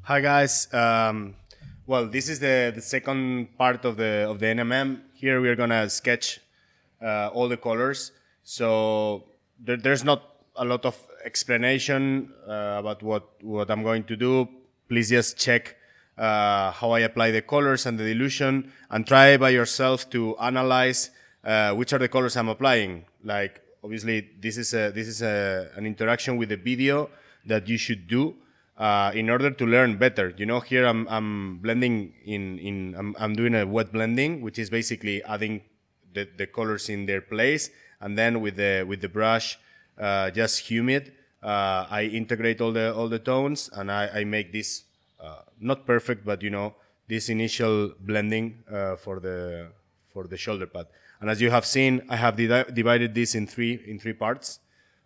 Hi guys. Well, this is the second part of the NMM. Here we're gonna sketch all the colors. So there's not a lot of explanation about what I'm going to do. Please just check how I apply the colors and the dilution, and try by yourself to analyze which are the colors I'm applying. Like obviously this is an interaction with the video that you should do in order to learn better. You know, here I'm blending I'm doing a wet blending, which is basically adding the colors in their place, and then with the brush, just humid. I integrate all the tones, and I make this not perfect, but you know, this initial blending for the shoulder pad. And as you have seen, I have divided this in three parts.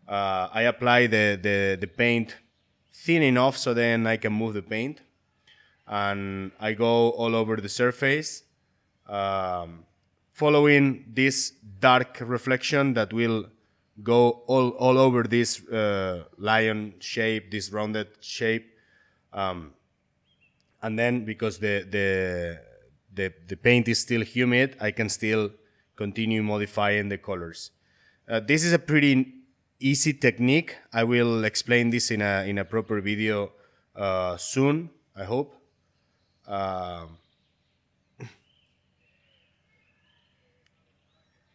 I apply the paint thin enough so then I can move the paint, and I go all over the surface, following this dark reflection that will go all over this lion shape, this rounded shape, and then because the paint is still humid, I can still continue modifying the colors. This is a pretty easy technique. I will explain this in a proper video soon, I hope.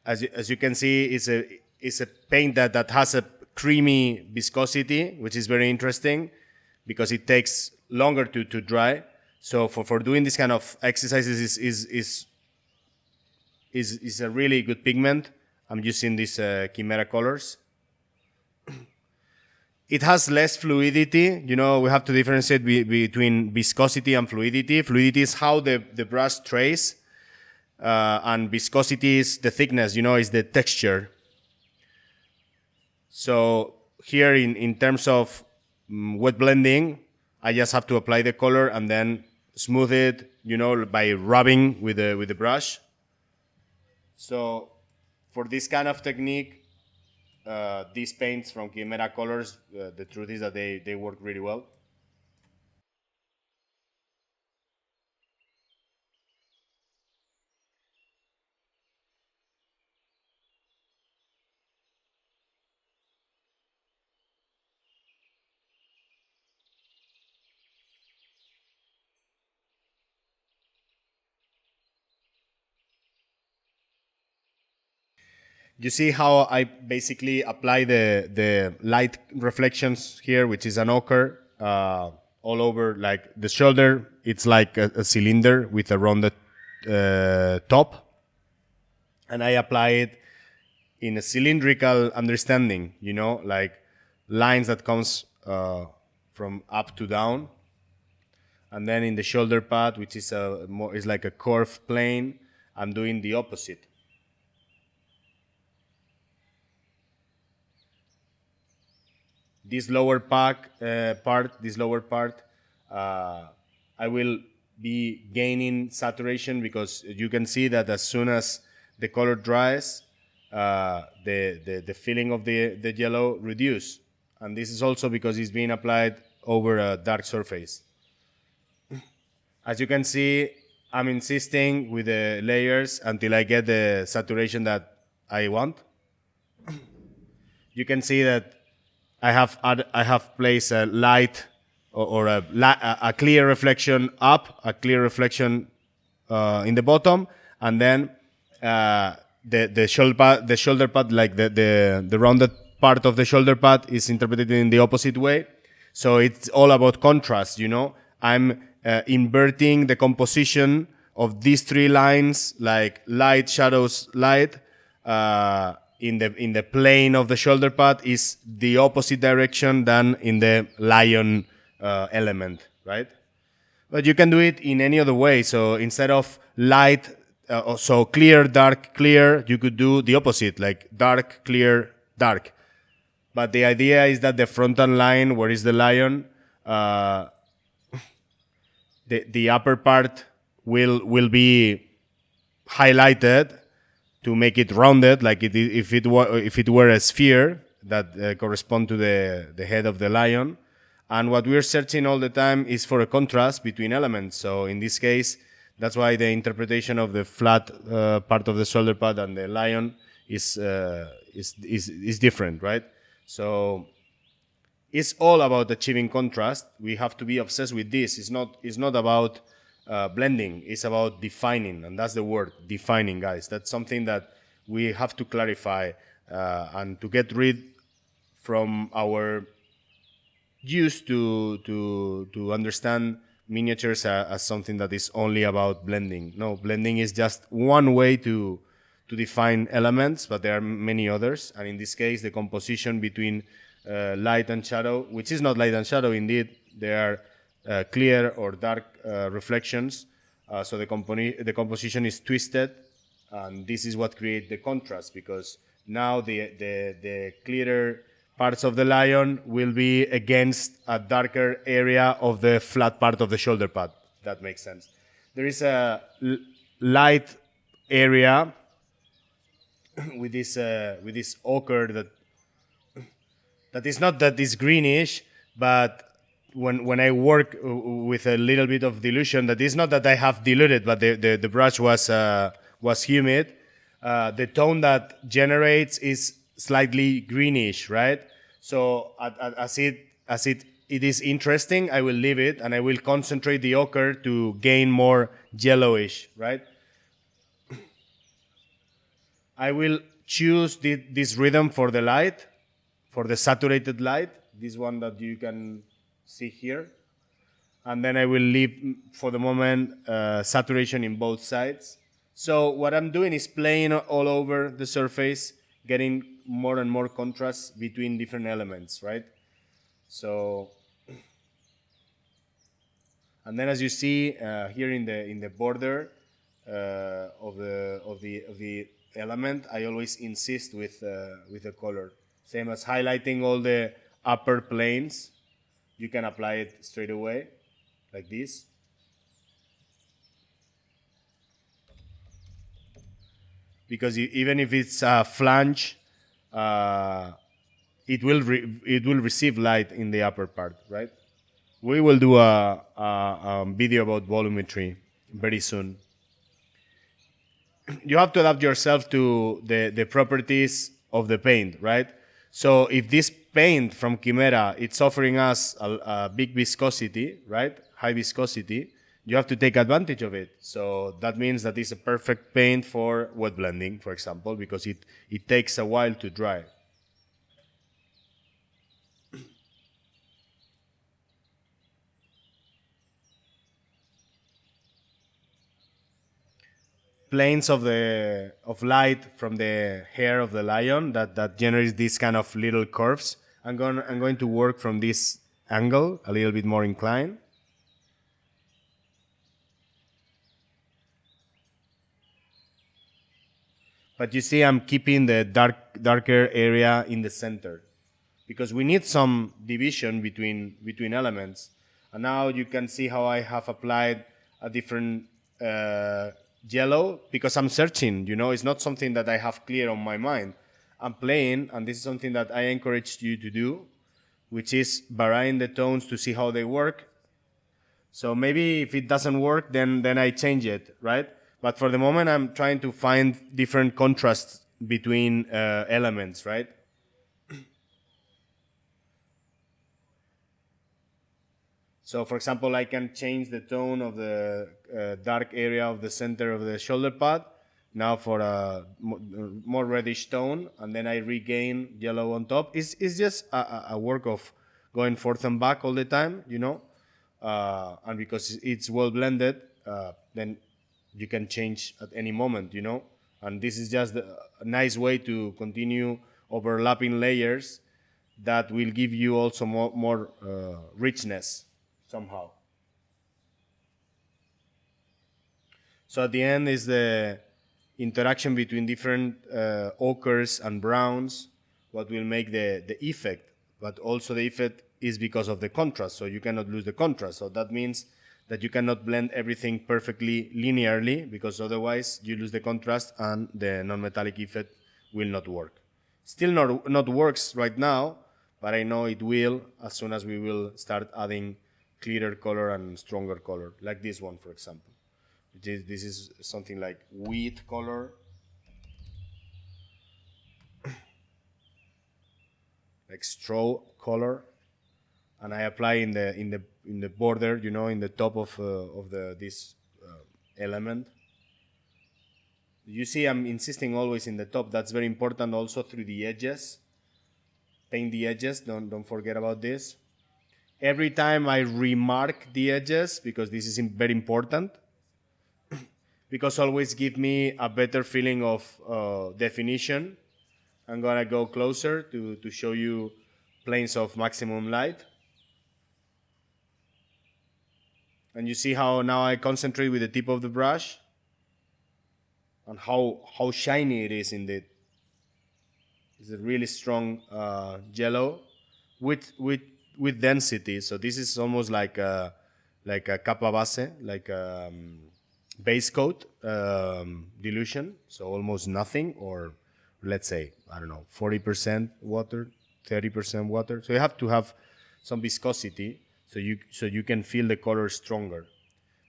As you can see, it's a paint that has a creamy viscosity, which is very interesting because it takes longer to dry. So for doing this kind of exercises is a really good pigment. I'm using these Chimera colors. It has less fluidity. You know, we have to differentiate between viscosity and fluidity. Fluidity is how the brush trays, and viscosity is the thickness, you know, is the texture. So here in terms of wet blending, I just have to apply the color and then smooth it, you know, by rubbing with the brush. So for this kind of technique, these paints from Chimera Colors, the truth is that they work really well. You see how I basically apply the light reflections here, which is an ochre, all over, like the shoulder. It's like a cylinder with a rounded top, and I apply it in a cylindrical understanding. You know, like lines that comes from up to down, and then in the shoulder pad, which is is like a curved plane, I'm doing the opposite. This lower this lower part, I will be gaining saturation because you can see that as soon as the color dries, the feeling of the yellow reduce. And this is also because it's being applied over a dark surface. As you can see, I'm insisting with the layers until I get the saturation that I want. You can see that I have placed a light or a clear reflection up, a clear reflection in the bottom, and then the shoulder pad, like the rounded part of the shoulder pad, is interpreted in the opposite way. So it's all about contrast. You know, I'm inverting the composition of these three lines, like light, shadows, light. In the plane of the shoulder pad is the opposite direction than in the lion element, right? But you can do it in any other way. So instead of light, so clear, dark, clear, you could do the opposite, like dark, clear, dark. But the idea is that the frontal line, where is the lion, the upper part will be highlighted to make it rounded, like if it were a sphere that correspond to the head of the lion, And what we're searching all the time is for a contrast between elements. So in this case, that's why the interpretation of the flat part of the shoulder pad and the lion is different, right? So it's all about achieving contrast. We have to be obsessed with this. It's not about blending. It's about defining, and that's the word, defining, guys. That's something that we have to clarify and to get rid from our used to understand miniatures as something that is only about blending. No, blending is just one way to define elements, but there are many others. And in this case, the composition between light and shadow, which is not light and shadow, indeed, there are clear or dark reflections. So the composition is twisted, and this is what creates the contrast, because now the clearer parts of the lion will be against a darker area of the flat part of the shoulder pad. That makes sense. There is a light area with this ochre that is not that is greenish, but when I work with a little bit of dilution, that is not that I have diluted, but the brush was humid. The tone that generates is slightly greenish, right? So as it is interesting, I will leave it and I will concentrate the ochre to gain more yellowish, right? I will choose this rhythm for the light, for the saturated light, this one that you can see here. And then I will leave, for the moment, saturation in both sides. So what I'm doing is playing all over the surface, getting more and more contrast between different elements, right? So, and then as you see here in the border of the element, I always insist with the color. Same as highlighting all the upper planes, you can apply it straight away, like this. Because even if it's a flange, it will receive light in the upper part, right? We will do a video about volumetry very soon. You have to adapt yourself to the properties of the paint, right? So if this paint from Chimera, it's offering us a big viscosity, right? High viscosity, you have to take advantage of it. So that means that it's a perfect paint for wet blending, for example, because it takes a while to dry. Planes of light from the hair of the lion that generates these kind of little curves. I'm going to work from this angle, a little bit more inclined. But you see, I'm keeping the darker area in the center because we need some division between elements. And now you can see how I have applied a different yellow because I'm searching, it's not something that I have clear on my mind. I'm playing, and this is something that I encourage you to do, which is varying the tones to see how they work. So maybe if it doesn't work, then I change it, right? But for the moment, I'm trying to find different contrasts between elements, right? So, for example, I can change the tone of the dark area of the center of the shoulder pad now for a more reddish tone, and then I regain yellow on top. It's just a work of going forth and back all the time, and because it's well blended, then you can change at any moment, and this is just a nice way to continue overlapping layers that will give you also more richness somehow. So at the end is the interaction between different ochres and browns, what will make the effect. But also the effect is because of the contrast, so you cannot lose the contrast. So that means that you cannot blend everything perfectly linearly, because otherwise you lose the contrast and the non-metallic effect will not work. Still not works right now, but I know it will as soon as we will start adding clearer color and stronger color, like this one, for example. This is something like wheat color, like straw color, and I apply in the border, in the top of the this element. You see, I'm insisting always in the top. That's very important. Also through the edges, paint the edges. Don't forget about this. Every time I remark the edges, because this is very important, because always give me a better feeling of definition. I'm gonna go closer to show you planes of maximum light. And you see how now I concentrate with the tip of the brush and how shiny it is in the. It's a really strong yellow with density. So this is almost like a capa base, like a base coat dilution. So almost nothing, or let's say, I don't know, 40% water, 30% water. So you have to have some viscosity so you can feel the color stronger.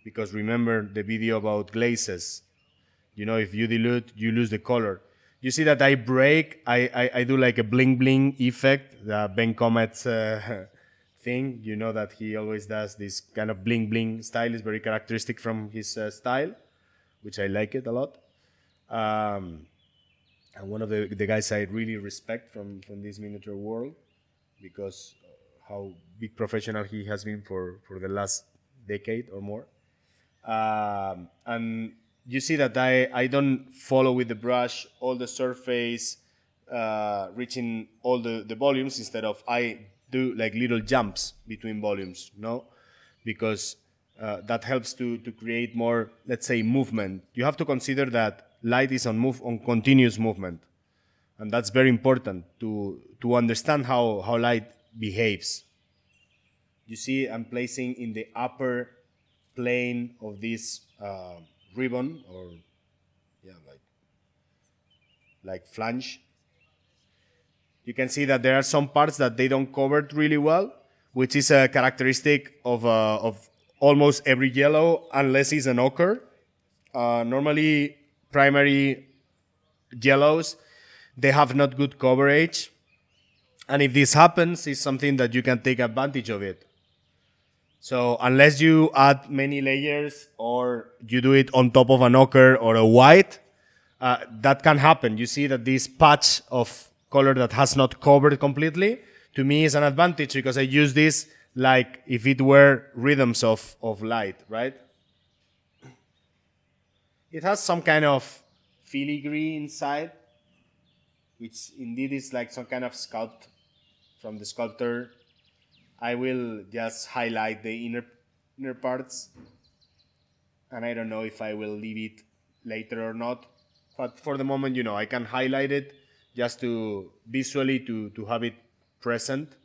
Because remember the video about glazes. If you dilute, you lose the color. You see that I break, I do like a bling bling effect, the Ben Comet's thing. You know that he always does this kind of bling bling style. Is very characteristic from his style, which I like it a lot. And one of the guys I really respect from this miniature world, because how big professional he has been for the last decade or more. And you see that I don't follow with the brush all the surface, reaching all the volumes. Instead of, I do like little jumps between volumes, no? Because that helps to create more, let's say, movement. You have to consider that light is on continuous movement. And that's very important to understand how light behaves. You see, I'm placing in the upper plane of this ribbon, or yeah, like flange. You can see that there are some parts that they don't cover it really well, which is a characteristic of almost every yellow, unless it's an ochre. Normally, primary yellows, they have not good coverage, and if this happens, it's something that you can take advantage of it. So unless you add many layers or you do it on top of an ochre or a white, that can happen. You see that this patch of color that has not covered completely, to me is an advantage, because I use this like if it were rhythms of light, right? It has some kind of filigree inside, which indeed is like some kind of sculpt from the sculptor. I will just highlight the inner parts, and I don't know if I will leave it later or not. But for the moment, I can highlight it just to visually to have it present.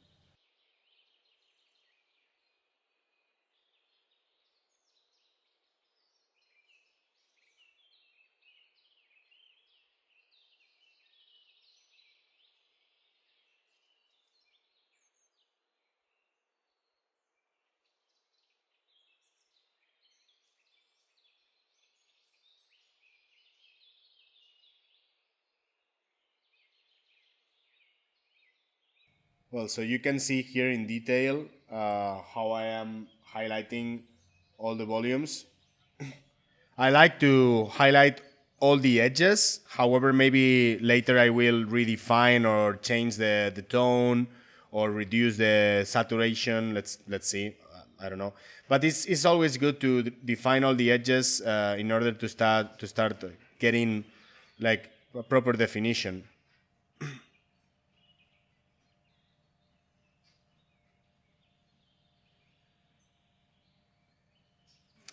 Well, so you can see here in detail how I am highlighting all the volumes. I like to highlight all the edges. However, maybe later I will redefine or change the tone or reduce the saturation. Let's see. I don't know. But it's always good to define all the edges in order to start getting like a proper definition.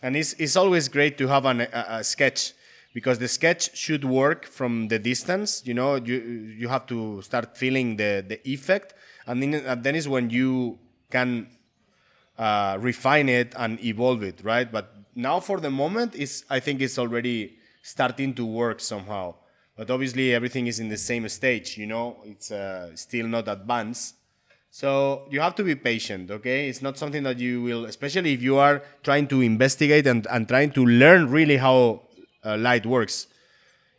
And it's always great to have a sketch, because the sketch should work from the distance. You have to start feeling the effect, and then is when you can refine it and evolve it, right? But now for the moment, I think it's already starting to work somehow. But obviously everything is in the same stage. It's still not advanced. So you have to be patient, okay? It's not something that you will, especially if you are trying to investigate and trying to learn really how light works.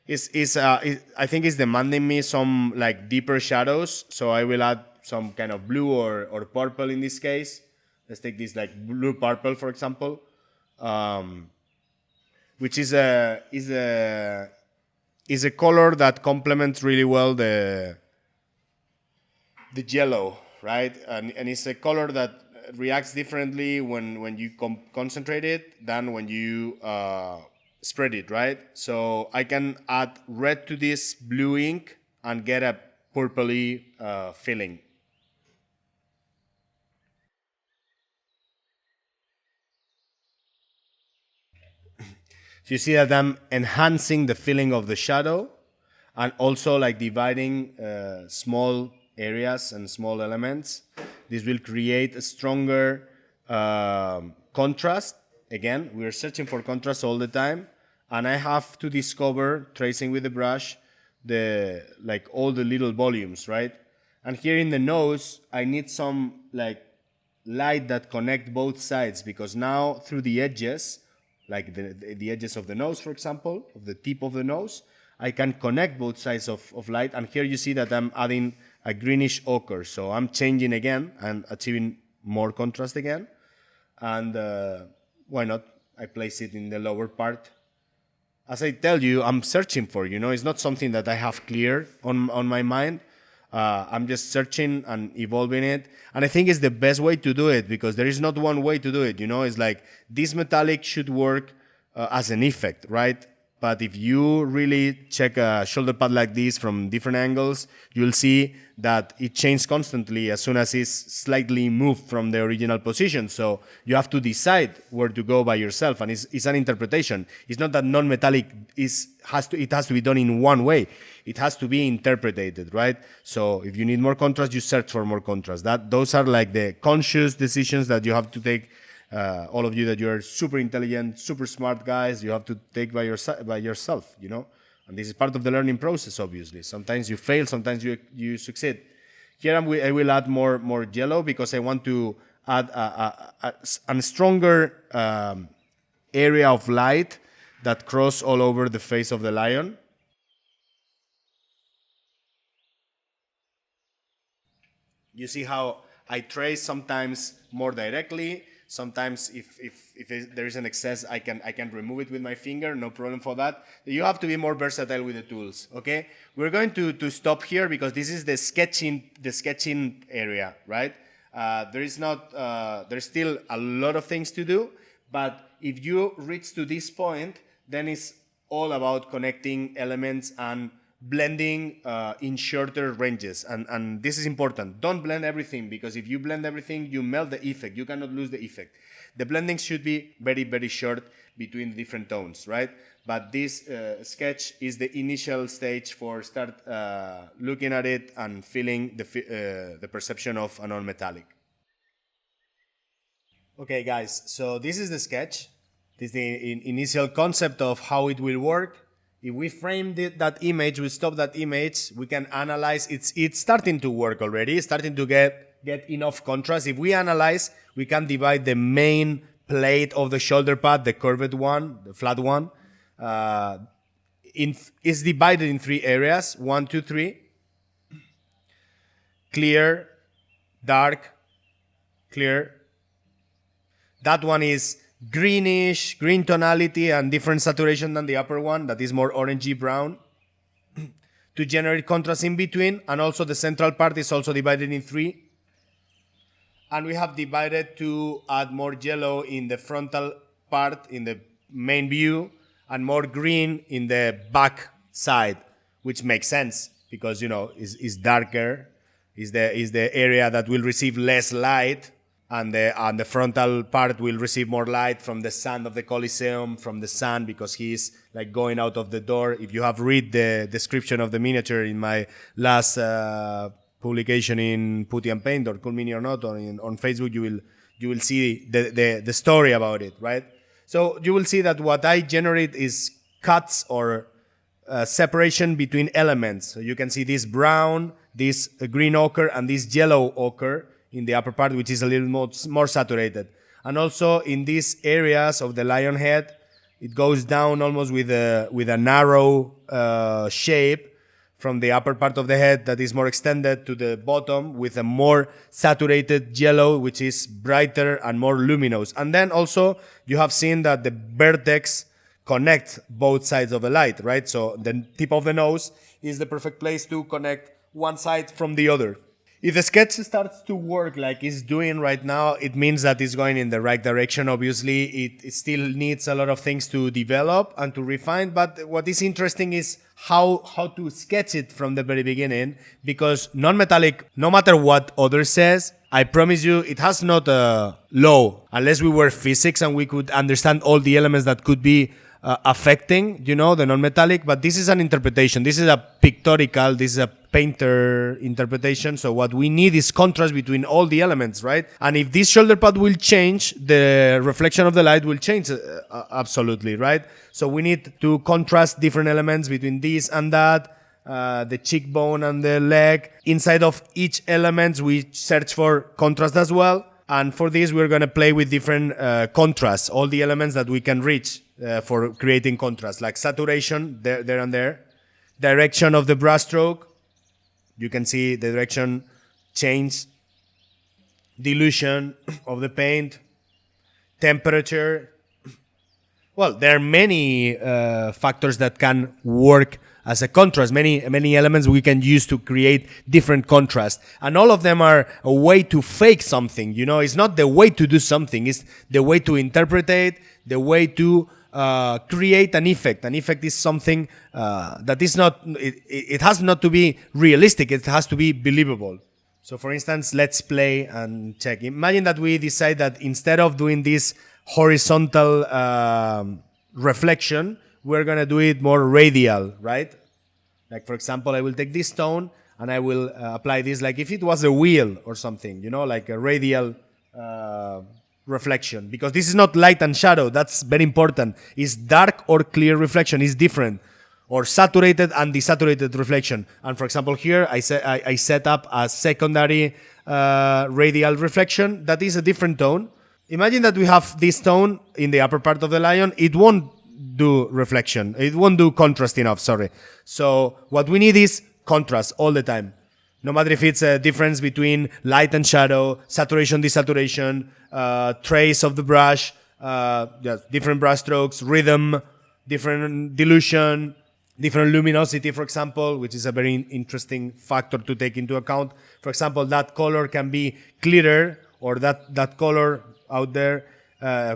I think it's demanding me some like deeper shadows, so I will add some kind of blue or purple in this case. Let's take this like blue purple, for example, um, which is a color that complements really well the yellow, right? And it's a color that reacts differently when you concentrate it than when you spread it, right? So I can add red to this blue ink and get a purpley feeling. So you see that I'm enhancing the feeling of the shadow and also like dividing small areas and small elements. This will create a stronger contrast. Again, we are searching for contrast all the time, and I have to discover, tracing with the brush, the like all the little volumes, right? And here in the nose, I need some like light that connect both sides, because now through the edges, like the edges of the nose, for example, of the tip of the nose, I can connect both sides of light. And here you see that I'm adding a greenish ochre. So I'm changing again and achieving more contrast again. And why not? I place it in the lower part. As I tell you, I'm searching for, it's not something that I have clear on my mind. I'm just searching and evolving it. And I think it's the best way to do it, because there is not one way to do it. It's like this metallic should work as an effect, right? But if you really check a shoulder pad like this from different angles, you'll see that it changes constantly as soon as it's slightly moved from the original position. So you have to decide where to go by yourself, and it's an interpretation. It's not that non-metallic it has to be done in one way. It has to be interpreted, right? So if you need more contrast, you search for more contrast. Those are like the conscious decisions that you have to take. All of you that you're super intelligent, super smart guys, you have to take by yourself, And this is part of the learning process, obviously. Sometimes you fail, sometimes you succeed. Here I will add more yellow, because I want to add a stronger area of light that cross all over the face of the lion. You see how I trace sometimes more directly. Sometimes if there is an excess, I can remove it with my finger, no problem for that. You have to be more versatile with the tools, okay? We're going to stop here, because this is the sketching area, right? There's still a lot of things to do, but if you reach to this point, then it's all about connecting elements and blending in shorter ranges. And this is important. Don't blend everything, because if you blend everything, you melt the effect. You cannot lose the effect. The blending should be very, very short between different tones, right? But this sketch is the initial stage for start looking at it and feeling the perception of a non-metallic. Okay, guys, so this is the sketch. This is the initial concept of how it will work. If we frame that image, we stop that image, we can analyze. It's starting to work already. It's starting to get enough contrast. If we analyze, we can divide the main plate of the shoulder pad, the curved one, the flat one. It's divided in 3 areas: 1, 2, 3. Clear, dark, clear. That one is greenish, green tonality and different saturation than the upper one that is more orangey brown to generate contrast in between. And also the central part is also divided in 3. And we have divided to add more yellow in the frontal part in the main view and more green in the back side, which makes sense because, is darker, is the area that will receive less light. And the frontal part will receive more light from the sun of the Colosseum, from the sun, because he's like going out of the door. If you have read the description of the miniature in my last publication in Putty and Paint, or Cool Mini or Not, or on Facebook, you will see the story about it, right? So you will see that what I generate is cuts or separation between elements. So you can see this brown this green ochre and this yellow ochre in the upper part, which is a little more saturated. And also in these areas of the lion head, it goes down almost with a narrow shape from the upper part of the head that is more extended to the bottom with a more saturated yellow, which is brighter and more luminous. And then also you have seen that the vertex connects both sides of the light, right? So the tip of the nose is the perfect place to connect one side from the other. If the sketch starts to work like it's doing right now, it means that it's going in the right direction. Obviously, it still needs a lot of things to develop and to refine. But what is interesting is how to sketch it from the very beginning, because non-metallic, no matter what others says, I promise you, it has not a law. Unless we were physics and we could understand all the elements that could be affecting, the non-metallic. But this is an interpretation. This is a pictorial. This is a painter interpretation. So what we need is contrast between all the elements, right? And if this shoulder pad will change, the reflection of the light will change absolutely, right? So we need to contrast different elements between this and that, the cheekbone and the leg. Inside of each element, we search for contrast as well. And for this, we're going to play with different contrasts, all the elements that we can reach for creating contrast, like saturation, there and there, direction of the brushstroke. You can see the direction change, dilution of the paint, temperature. Well, there are many factors that can work as a contrast, many elements we can use to create different contrast. And all of them are a way to fake something, It's not the way to do something, it's the way to interpret it, the way to create an effect. An effect is something that is not, it has not to be realistic, it has to be believable. So for instance, let's play and check. Imagine that we decide that instead of doing this horizontal reflection, we're going to do it more radial, right? Like, for example, I will take this tone and I will apply this like if it was a wheel or something, like a radial reflection. Because this is not light and shadow. That's very important. It's dark or clear reflection is different. Or saturated and desaturated reflection. And for example, here I set up a secondary radial reflection that is a different tone. Imagine that we have this tone in the upper part of the lion. It won't do reflection. It won't do contrast enough, sorry. So what we need is contrast all the time. No matter if it's a difference between light and shadow, saturation, desaturation, trace of the brush, different brush strokes, rhythm, different dilution, different luminosity, for example, which is a very interesting factor to take into account. For example, that color can be clearer, or that color out there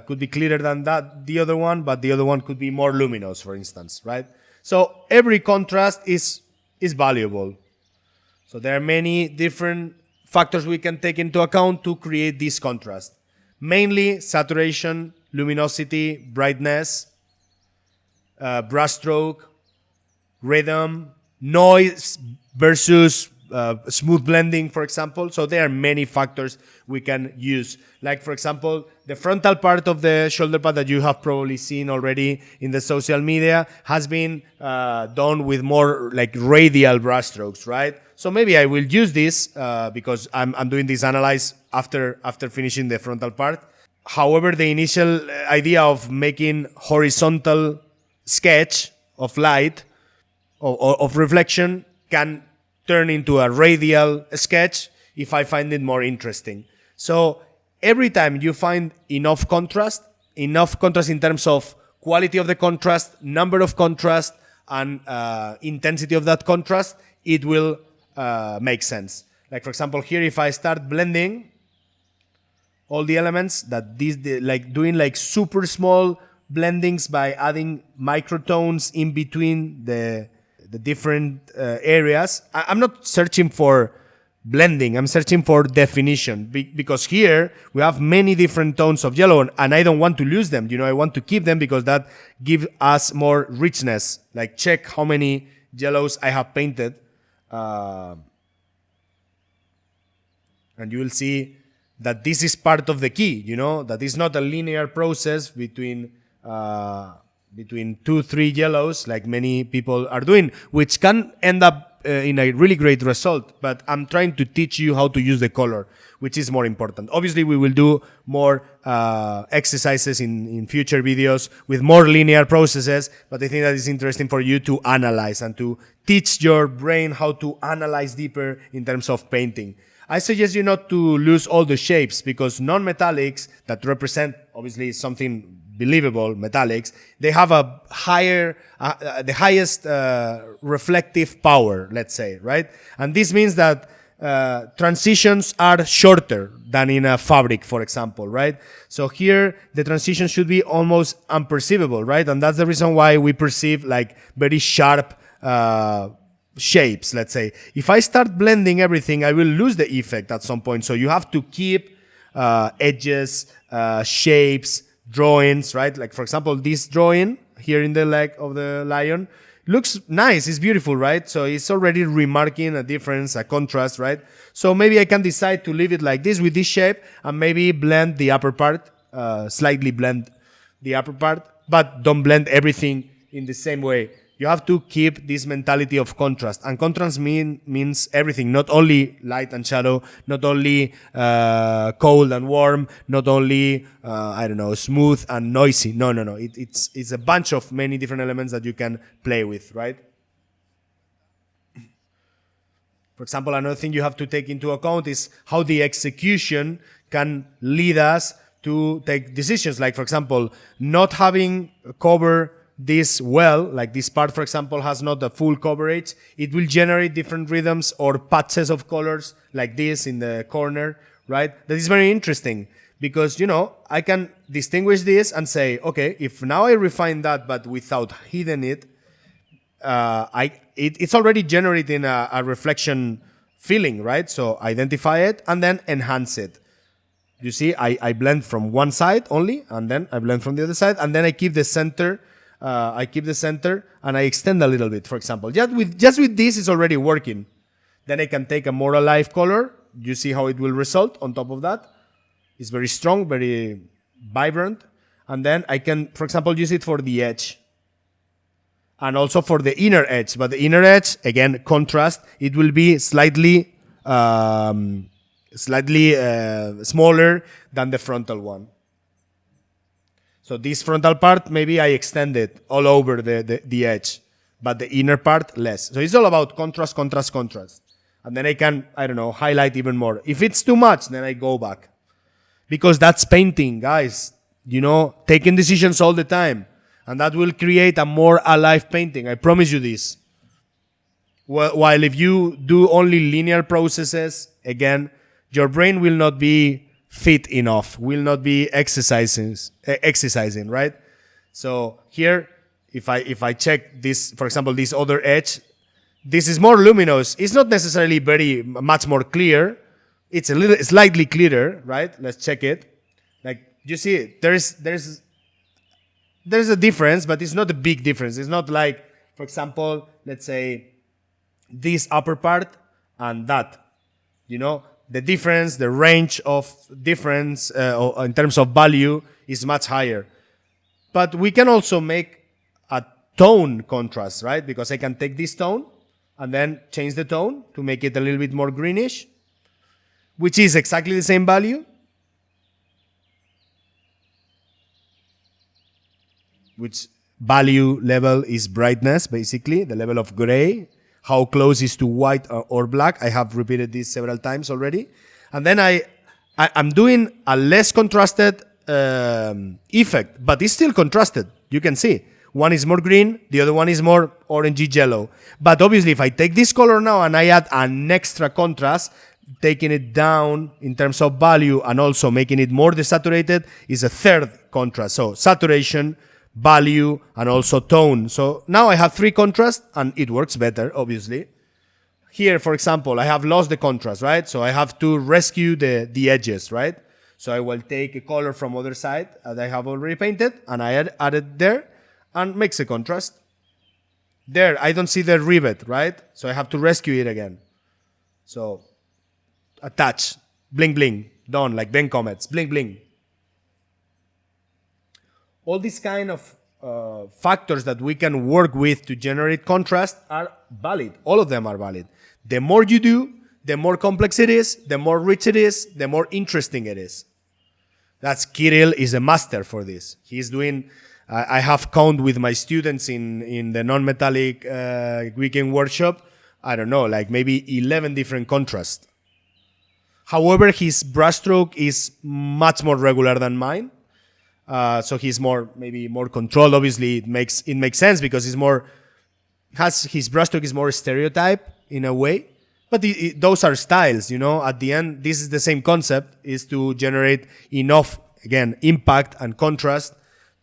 could be clearer than the other one, but the other one could be more luminous, for instance, right? So every contrast is valuable. So there are many different factors we can take into account to create this contrast. Mainly saturation, luminosity, brightness, brushstroke, rhythm, noise versus smooth blending, for example. So there are many factors we can use. Like, for example, the frontal part of the shoulder pad that you have probably seen already in the social media has been done with more like radial brushstrokes, right? So maybe I will use this because I'm doing this analyze after finishing the frontal part. However, the initial idea of making horizontal sketch of light or of reflection can turn into a radial sketch if I find it more interesting. So every time you find enough contrast in terms of quality of the contrast, number of contrast, and intensity of that contrast, it will make sense. Like, for example, here, if I start blending all the elements, like doing like super small blendings by adding microtones in between the different areas. I'm not searching for blending, I'm searching for definition, because here we have many different tones of yellow and I don't want to lose them. I want to keep them because that gives us more richness. Like, check how many yellows I have painted. And you will see that this is part of the key, that is not a linear process between 2-3 yellows like many people are doing, which can end up in a really great result, but I'm trying to teach you how to use the color, which is more important. Obviously, we will do more exercises in future videos with more linear processes, but I think that is interesting for you to analyze and to teach your brain how to analyze deeper in terms of painting. I suggest you not to lose all the shapes, because non-metallics that represent obviously something believable, metallics, they have a higher, the highest reflective power, let's say, right? And this means that transitions are shorter than in a fabric, for example, right? So here the transition should be almost unperceivable, right? And that's the reason why we perceive like very sharp shapes, let's say. If I start blending everything, I will lose the effect at some point. So you have to keep edges, shapes, drawings, right? Like, for example, this drawing here in the leg of the lion looks nice. It's beautiful, right? So it's already remarking a difference, a contrast, right? So maybe I can decide to leave it like this with this shape and maybe blend the upper part, slightly blend the upper part, but don't blend everything in the same way. You have to keep this mentality of contrast. And contrast means everything, not only light and shadow, not only cold and warm, not only, I don't know, smooth and noisy. No. It's a bunch of many different elements that you can play with, right? For example, another thing you have to take into account is how the execution can lead us to take decisions. Like, for example, not having cover this well, like this part, for example, has not the full coverage, it will generate different rhythms or patches of colors like this in the corner, right? That is very interesting because, you know, I can distinguish this and say, okay, if now I refine that but without hidden it, it's already generating a reflection feeling, right? So identify it and then enhance it. You see, I blend from one side only, and then I blend from the other side, and then I keep the center. And I extend a little bit, for example. Just with this, it's already working. Then I can take a more alive color. You see how it will result on top of that. It's very strong, very vibrant. And then I can, for example, use it for the edge. And also for the inner edge. But the inner edge, again, contrast, it will be slightly smaller than the frontal one. So this frontal part, maybe I extend it all over the edge, but the inner part less. So it's all about contrast. And then I can, I don't know, highlight even more. If it's too much, then I go back. Because that's painting, guys. You know, taking decisions all the time. And that will create a more alive painting. I promise you this. While if you do only linear processes, again, your brain will not be fit enough, will not be exercising, right? So here, if I check this, for example, this other edge, this is more luminous. It's not necessarily very much more clear. It's a little slightly clearer, right? Let's check it. Like you see, there's a difference, but it's not a big difference. It's not like, for example, let's say this upper part and that, you know. The difference, the range of difference in terms of value is much higher. But we can also make a tone contrast, right? Because I can take this tone and then change the tone to make it a little bit more greenish, which is exactly the same value. Which value level is brightness, basically, the level of gray. How close is to white or black. I have repeated this several times already. And then I'm doing a less contrasted effect, but it's still contrasted. You can see. One is more green, the other one is more orangey yellow. But obviously, if I take this color now and I add an extra contrast, taking it down in terms of value and also making it more desaturated is a third contrast. So saturation, value, and also tone. So now I have three contrasts and it works better, obviously. Here, for example, I have lost the contrast, right? So I have to rescue the edges, right? So I will take a color from other side that I have already painted and I add it there and makes a contrast. There, I don't see the rivet, right? So I have to rescue it again. So attach, bling bling, done, like Ben Comets, bling bling. All these kind of factors that we can work with to generate contrast are valid. All of them are valid. The more you do, the more complex it is, the more rich it is, the more interesting it is. That's Kirill is a master for this. He's doing, I have count with my students in the non-metallic weekend workshop, I don't know, like maybe 11 different contrasts. However, his brushstroke is much more regular than mine. So he's maybe more controlled. Obviously, it makes sense because his brushstroke is more stereotype in a way. But those are styles, you know. At the end, this is the same concept: is to generate enough, again, impact and contrast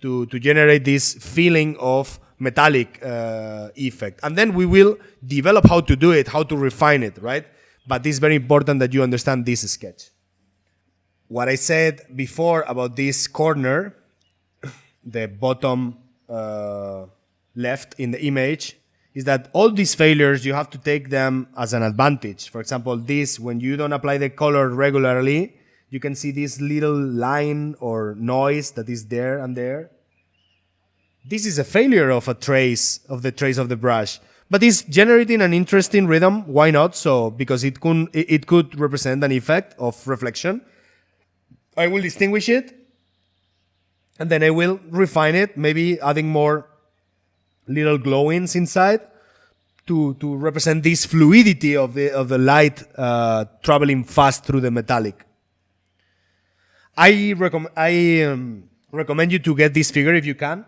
to generate this feeling of metallic effect. And then we will develop how to do it, how to refine it, right? But it's very important that you understand this sketch. What I said before about this corner, the bottom left in the image, is that all these failures, you have to take them as an advantage. For example, this, when you don't apply the color regularly, you can see this little line or noise that is there and there. This is a failure of the trace of the brush. But it's generating an interesting rhythm. Why not? So, because it could represent an effect of reflection. I will distinguish it, and then I will refine it, maybe adding more little glowings inside to represent this fluidity of the light traveling fast through the metallic. I recommend you to get this figure if you can.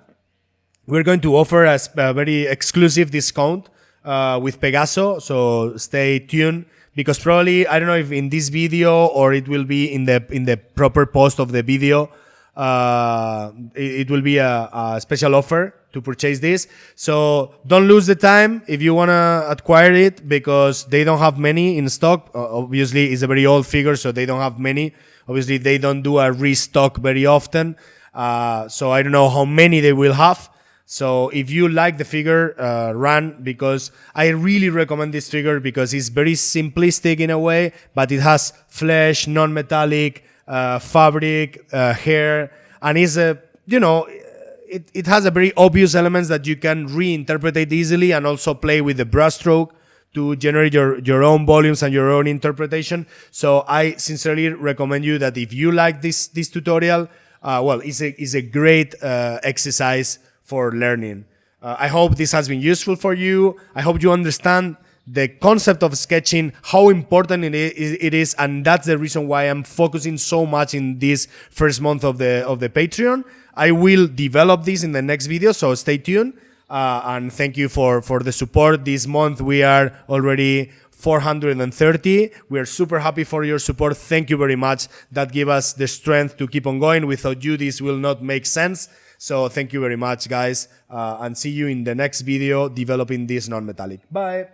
We're going to offer a very exclusive discount with Pegaso, so stay tuned, because probably, I don't know if in this video or it will be in the proper post of the video, it will be a special offer to purchase this. So don't lose the time if you want to acquire it, because they don't have many in stock. Obviously, it's a very old figure, so they don't have many. Obviously, they don't do a restock very often. So I don't know how many they will have. So if you like the figure, run, because I really recommend this figure because it's very simplistic in a way, but it has flesh, non-metallic, fabric, hair, and it's it has a very obvious elements that you can reinterpret it easily and also play with the brushstroke to generate your own volumes and your own interpretation. So I sincerely recommend you that if you like this tutorial, it's a great exercise for learning. I hope this has been useful for you. I hope you understand the concept of sketching, how important it is, and that's the reason why I'm focusing so much in this first month of the Patreon. I will develop this in the next video, so stay tuned. And thank you for the support. This month we are already 430. We are super happy for your support. Thank you very much. That gives us the strength to keep on going. Without you, this will not make sense. So thank you very much, guys, and see you in the next video developing this non-metallic. Bye.